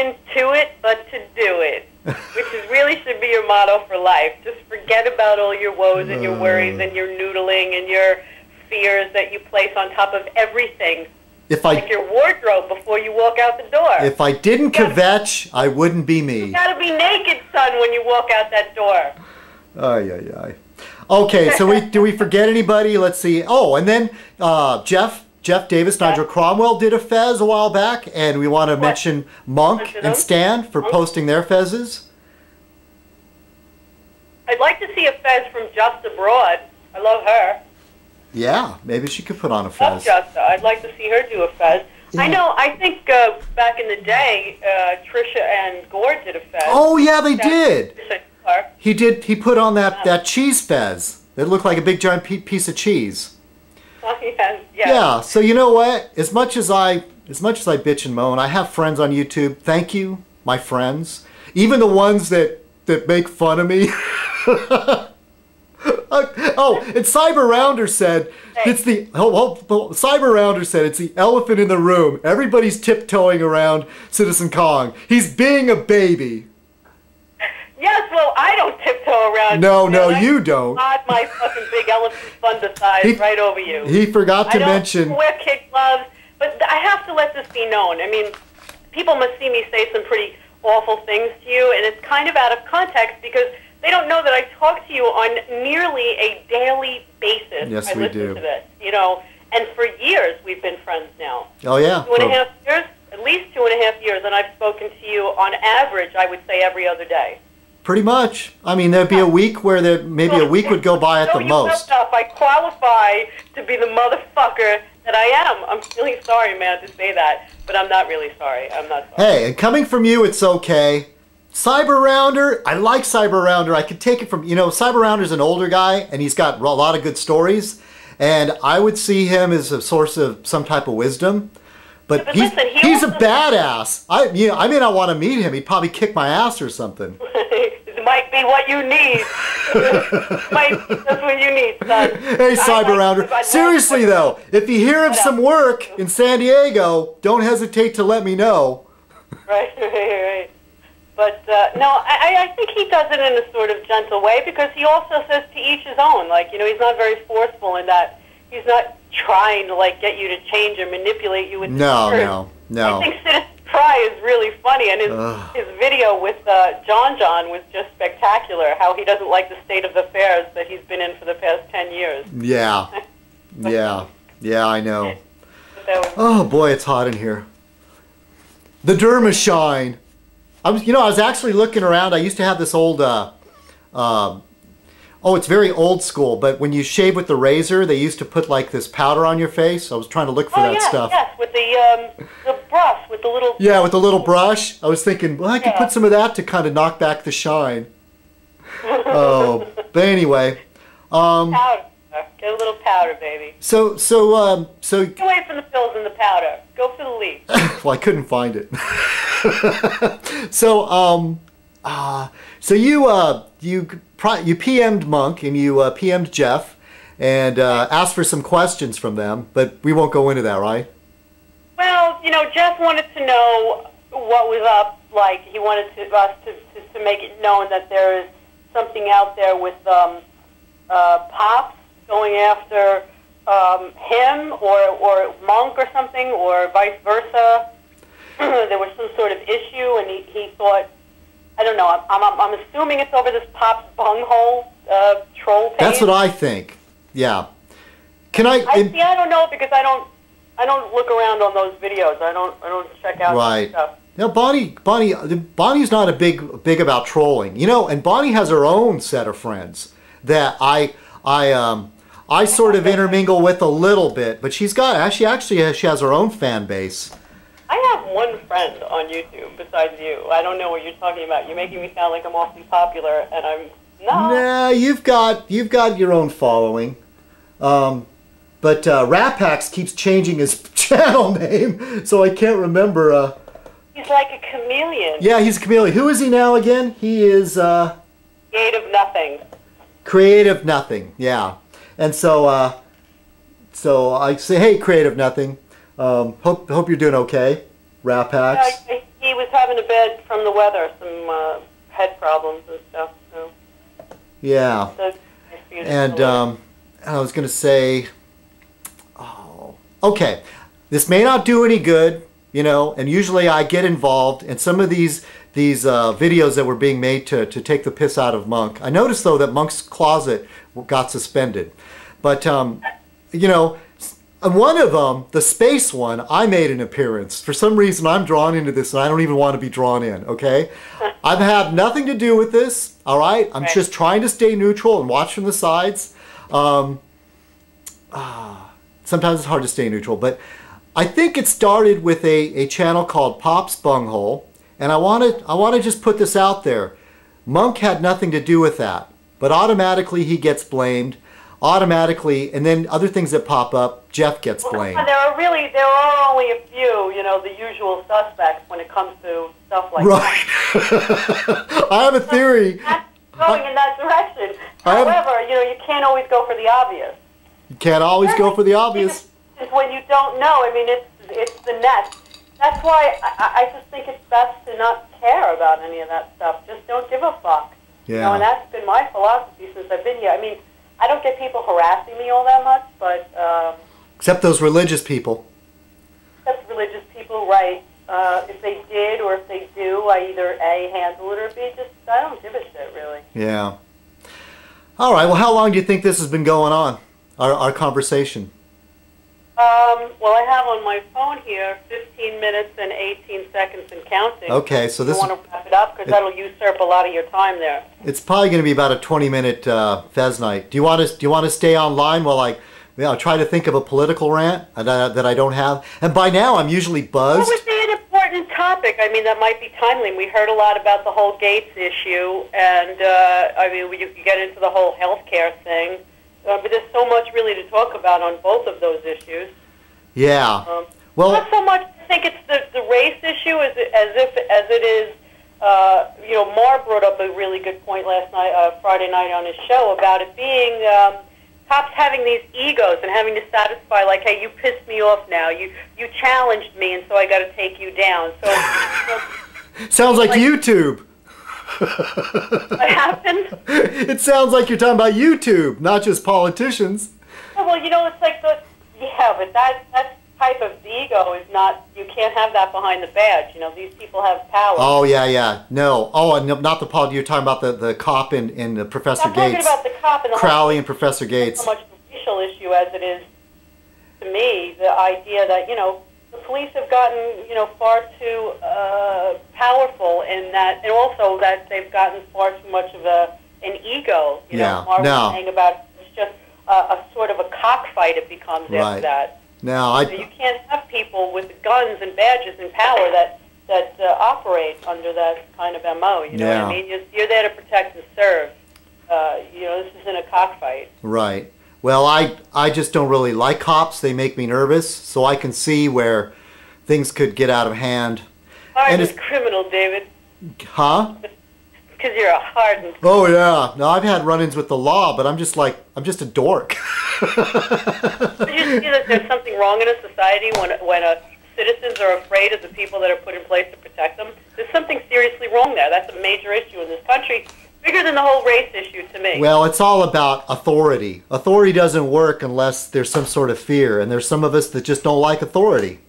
listen to it, but to do it, which really should be your motto for life. Just forget about all your woes and your worries and your noodling and your fears that you place on top of everything. Like your wardrobe before you walk out the door. If I didn't kvetch, I wouldn't be me. You gotta be naked, son, when you walk out that door. Ay, ay, ay. Okay, so do we forget anybody? Let's see. Oh, and then Jeff Davis, Nigel Cromwell did a Fez a while back, and we want to mention Monk and Stan for posting their Fezes. I'd like to see a Fez from Just Abroad. I love her. Yeah, maybe she could put on a Fez. I'd like to see her do a Fez. Yeah. I think back in the day, Trisha and Gore did a Fez. Oh, yeah, they did. He put on that cheese Fez. It looked like a big giant piece of cheese. Oh, yes. Yeah, so you know what? As much as I bitch and moan, I have friends on YouTube. Thank you, my friends. Even the ones that make fun of me. Oh, and Cyber Rounder said it's the Cyber Rounder said it's the elephant in the room. Everybody's tiptoeing around Citizenkong. He's being a baby. Yes, well, I don't tiptoe around. No, you don't. Nod my fucking big elephant fungicide right over you. He forgot to mention. I don't wear kid gloves, but I have to let this be known. I mean, people must see me say some pretty awful things to you, and it's kind of out of context because they don't know that I talk to you on nearly a daily basis. Yes, we do. To this, and for years we've been friends now. Oh, yeah. 2.5 years, at least 2.5 years, and I've spoken to you on average, I would say, every other day. Pretty much. I mean, there'd be a week where maybe a week would go by at the most. I qualify to be the motherfucker that I am. I'm really sorry, man, to say that, but I'm not really sorry. I'm not sorry. Hey, and coming from you, it's okay. Cyber Rounder, I like Cyber Rounder. I could take it from, Cyber Rounder's an older guy, and he's got a lot of good stories, and I would see him as a source of some type of wisdom. But he's a badass. I may not want to meet him. He'd probably kick my ass or something. It might be what you need. That's what you need, son. Hey, Cyber Rounder. Seriously, though, if you hear of some work in San Diego, don't hesitate to let me know. Right. But, no, I think he does it in a sort of gentle way because he also says to each his own. Like, he's not very forceful in that. He's not trying to, get you to change or manipulate you with No. I think Citizen Try is really funny, and his video with John was just spectacular, how he doesn't like the state of affairs that he's been in for the past 10 years. Yeah. Yeah, I know. Oh, boy, it's hot in here. The derma shine. I was actually looking around. I used to have this old, it's very old school, but when you shave with the razor, they used to put this powder on your face. I was trying to look for that stuff. Yes, with the brush, with the little... Yeah, with the little brush. I was thinking, well, I could put some of that to kind of knock back the shine. Oh, but anyway. Powder. Get a little powder, baby. So Get away from the pills and the powder. Go for the leaf. Well, I couldn't find it. So you PM'd Monk and you PM'd Jeff and asked for some questions from them, but we won't go into that, right? Well, Jeff wanted to know what was up. He wanted us to make it known that there is something out there with Pops going after him or Monk or something, or vice versa. There was some sort of issue, and he thought, I don't know, I'm assuming it's over this Pop's bunghole troll page. That's what I think. Yeah. I don't know, because I don't look around on those videos. I don't check out that stuff. Bonnie's not a big about trolling, and Bonnie has her own set of friends that I sort of intermingle with a little bit, but she has her own fan base. I have one friend on YouTube besides you. I don't know what you're talking about. You're making me sound like I'm awfully popular, and I'm not. Nah, you've got your own following. But Rapax keeps changing his channel name, so I can't remember. He's like a chameleon. Yeah, he's a chameleon. Who is he now again? He is... Creative Nothing. Creative Nothing, yeah. And so I say, hey, Creative Nothing. Hope you're doing okay, Rapax. He he was having a bed from the weather, some head problems and stuff. So. Yeah. So, and I was going to say, oh, okay, this may not do any good, you know, and usually I get involved in some of these videos that were being made to take the piss out of Monk. I noticed, though, that Monk's closet got suspended. But, you know, one of them, the space one, I made an appearance. For some reason, I'm drawn into this, and I don't even want to be drawn in, okay? I've had nothing to do with this, all right? I'm just trying to stay neutral and watch from the sides. Sometimes it's hard to stay neutral, but I think it started with a channel called Pop's Bunghole, and I want to just put this out there. Monk had nothing to do with that, but automatically he gets blamed. Automatically, and then other things that pop up, Jeff gets blamed. There are only a few, you know, the usual suspects when it comes to stuff like that. Right. I have a theory. That's going in that direction. However, you know, you can't always go for the obvious. You can't always go for the obvious. It's when you don't know. I mean, it's the net. That's why I just think it's best to not care about any of that stuff. Just don't give a fuck. Yeah. You know, and that's been my philosophy since I've been here. I mean, I don't get people harassing me all that much, but... except those religious people. Except religious people, right. If they did or if they do, I either A, handle it, or B, just, I don't give a shit, really. Yeah. All right, well, how long do you think this has been going on, our conversation? Well, I have on my phone here 15 minutes and 18 seconds and counting. Okay, so this... You want to wrap it up, because that'll usurp a lot of your time there. It's probably going to be about a 20-minute Fez Night. Do you want to stay online while I try to think of a political rant that I don't have? And by now, I'm usually buzzed. What would be an important topic? I mean, that might be timely. We heard a lot about the whole Gates issue, and, I mean, you could get into the whole healthcare thing. But there's so much really to talk about on both of those issues. Yeah. Well, not so much. I think it's the race issue as it is. You know, Mar brought up a really good point last night, Friday night on his show about it being cops having these egos and having to satisfy, like, hey, you pissed me off now. You challenged me, and so I got to take you down. So sounds like YouTube. What happened? It sounds like you're talking about YouTube, not just politicians. Well, you know, it's like but that type of ego is not, you can't have that behind the badge. You know, these people have power. Oh, yeah. No. Oh, and not the Paul, you're talking about the cop in Professor Gates. I'm talking about the cop and the Crowley and Professor Gates. Not so much a racial issue as it is, to me, the idea that, you know, the police have gotten, you know, far too powerful in that, and also that they've gotten far too much of an ego. You know, Mark was saying about it's just a sort of a cockfight it becomes after that. Now, so you can't have people with guns and badges and power that operate under that kind of MO. You know what I mean? You're there to protect and serve. You know, this isn't a cockfight. Right. Well, I just don't really like cops. They make me nervous, so I can see where things could get out of hand. Hardened criminal, David. Huh? Because you're a hardened. Oh yeah. No, I've had run-ins with the law, but I'm just a dork. Did you see that there's something wrong in a society when citizens are afraid of the people that are put in place to protect them? There's something seriously wrong there. That's a major issue in this country. Bigger than the whole race issue to me. Well, it's all about authority. Authority doesn't work unless there's some sort of fear, and there's some of us that just don't like authority.